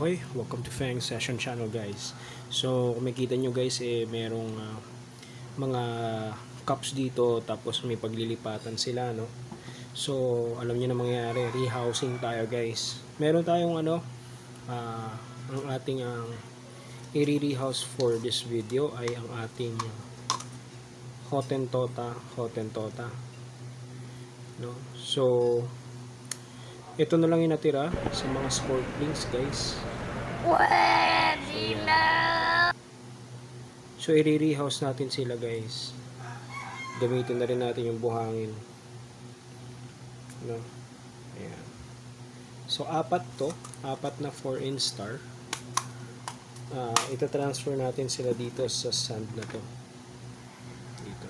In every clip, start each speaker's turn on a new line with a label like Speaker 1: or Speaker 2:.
Speaker 1: Okay, welcome to Feng Session Channel guys. So kung makita nyo guys merong mga cups dito tapos may paglilipatan sila no. So alam niyo na mangyayari, rehousing tayo guys. Meron tayong ang ating i-rehouse for this video ay ang ating Hottentotta no. So ito na lang yung natira sa mga scorpions guys.
Speaker 2: Pwede na!
Speaker 1: So i-rehouse natin sila guys. Gamitin na rin natin yung buhangin. No? Ayan. So apat na 4 instar. Ita-transfer natin sila dito sa sand na to. Dito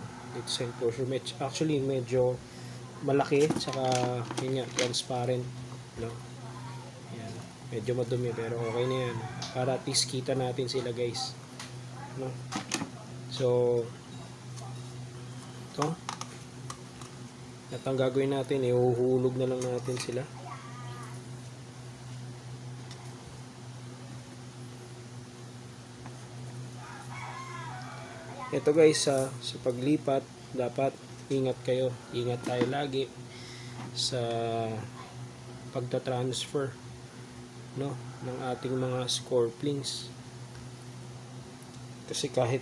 Speaker 1: sa enclosure. Actually medyo malaki, tsaka yun nga, transparent, no? Ayan. Medyo madumi pero okay na yan para at least kita natin sila guys, no? So ito at ang gagawin natin ihuhulog na lang natin sila. Ito guys, sa paglipat dapat ingat kayo, ingat tayo lagi sa pagta-transfer no ng ating mga scorpions, kasi kahit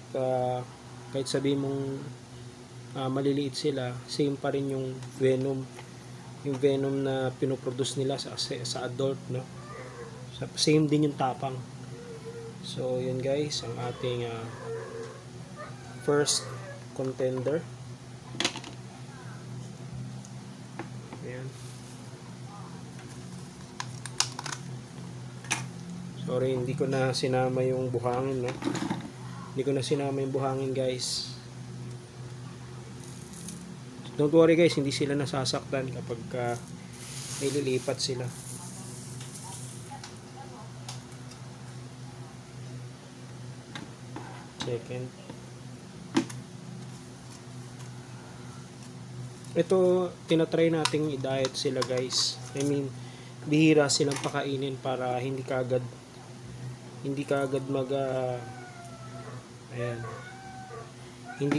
Speaker 1: sabihin mong maliliit sila, same pa rin yung venom na pinoproduce nila sa adult, no? Same din yung tapang. So yun guys, ang ating first contender. Ayan. Sorry, hindi ko na sinama yung buhangin, no? Hindi ko na sinama yung buhangin, guys. Don't worry, guys, hindi sila nasasaktan kapag nililipat sila. Second. Ito, tinatry nating i-diet sila guys. I mean, bihira silang pakainin para hindi kaagad hindi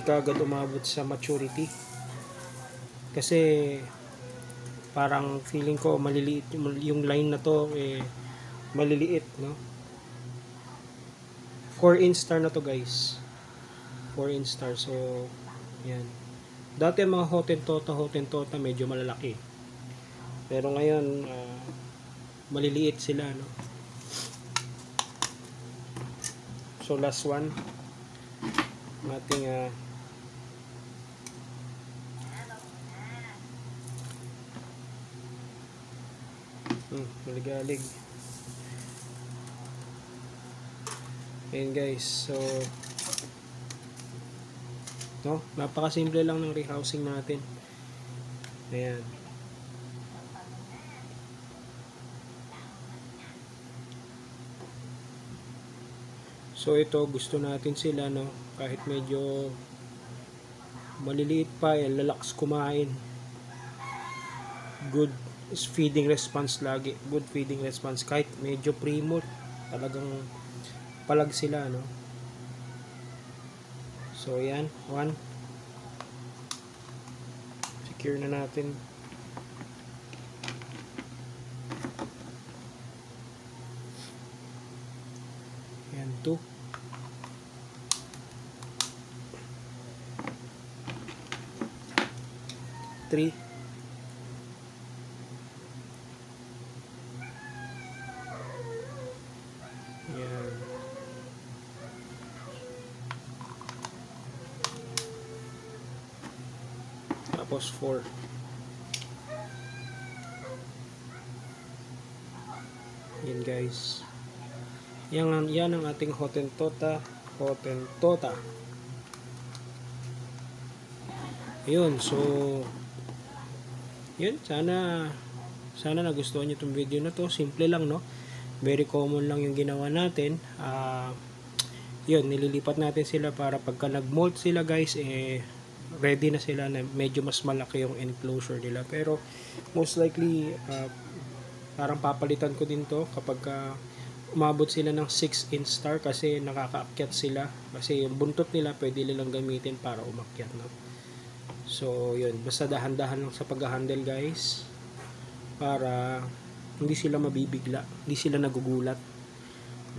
Speaker 1: kaagad umabot sa maturity. Kasi parang feeling ko maliliit yung line na to, maliliit, no? 4 instar na to guys. 4 instar. So yan. Dati ang mga Hottentotta medyo malalaki. Pero ngayon maliliit sila, no? So last one ating maligalig. Ayan guys, so no, napakasimple lang ng rehousing natin. Ayan. So ito, gusto natin sila, no, kahit medyo maliliit pa, lalakas kumain. Good feeding response lagi. Good feeding response kahit medyo primo, talagang palag sila, no. So yan, 1. Secure na natin. Yan, 2. Three. Yan. Tapos 4. Yan guys. Yan ang ating Hottentotta. Ayun, so yun, sana nagustuhan niyo itong video na to. Simple lang, no? Very common lang yung ginawa natin. Yun, nililipat natin sila para pagka nag-molt sila guys, ready na sila na medyo mas malaki yung enclosure nila. Pero most likely parang papalitan ko din to kapag umabot sila ng 6-inch star kasi nakakaakyat sila. Kasi yung buntot nila pwede nilang gamitin para umakyat, no? So, yun. Basta dahan-dahan lang sa pag-handle, guys. Para hindi sila mabibigla. Hindi sila nagugulat,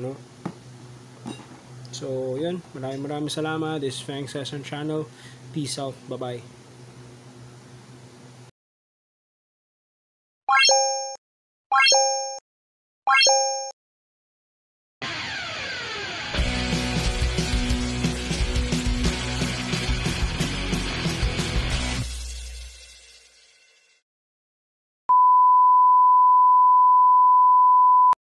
Speaker 1: no? So, yun. Maraming salamat. This is Fang Session Channel. Peace out. Bye-bye.